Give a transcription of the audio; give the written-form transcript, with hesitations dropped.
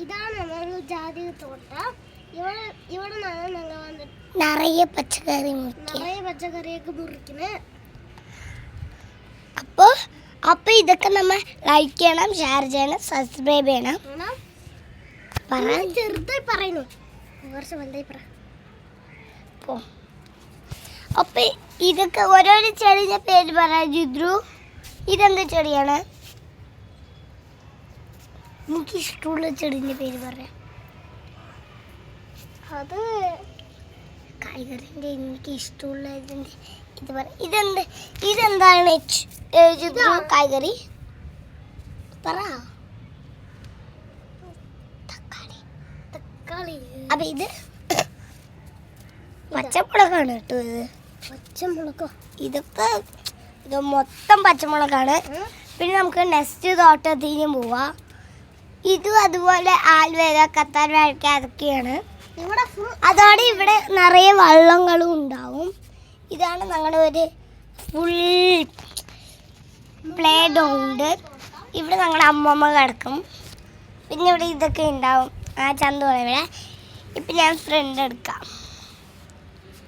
ഇതാണ് ഒരു ജാതി തോട്ടം. ഇവിടെ നിറയെ പച്ചക്കറിയൊക്കെ മുറിക്കുന്നത്. അപ്പോൾ ഇതൊക്കെ നമ്മൾ ലൈക്ക് ചെയ്യണം, ഷെയർ ചെയ്യണം, സബ്സ്ക്രൈബ് ചെയ്യണം. ചെറുതായി പറയുന്നു, കുറച്ച് വലുതായി പറ. അപ്പോൾ ഇതൊക്കെ ഓരോരോ ചെടിയുടെ പേര് പറയാം. ജിദ്രു, ഇതെന്താ ചെടിയാണ്? എനിക്ക് ഇഷ്ടമുള്ള ചെടീൻ്റെ പേര് പറയാം. അത് കായ്കറിൻ്റെ എനിക്ക് ഇഷ്ടമുള്ള ഇത് പറയാം. ഇതെന്താണ് ജിദ്രു കായ്കറി? പറ. തക്കാളി. അപ്പം ഇത് പച്ചമുളകാണ് കേട്ടോ. പച്ചമുളകോ? ഇത് മൊത്തം പച്ചമുളകാണ്. പിന്നെ നമുക്ക് നെക്സ്റ്റ് തോട്ടത്തിന് പോവാം. ഇതും അതുപോലെ ആൽവേര, കത്താർ വാഴക്ക അതൊക്കെയാണ്. അതോടെ ഇവിടെ നിറയെ വള്ളങ്ങളും ഉണ്ടാവും. ഇതാണ് ഞങ്ങളുടെ ഒരു ഫുൾ പ്ലേ ഗ്രൗണ്ട്. ഇവിടെ ഞങ്ങളുടെ അമ്മമ്മ കിടക്കും. പിന്നെ ഇവിടെ ഇതൊക്കെ ഉണ്ടാവും. ആ ചന്ത ഇവിടെ. ഇപ്പം ഞാൻ ഫ്രണ്ട് എടുക്കാം.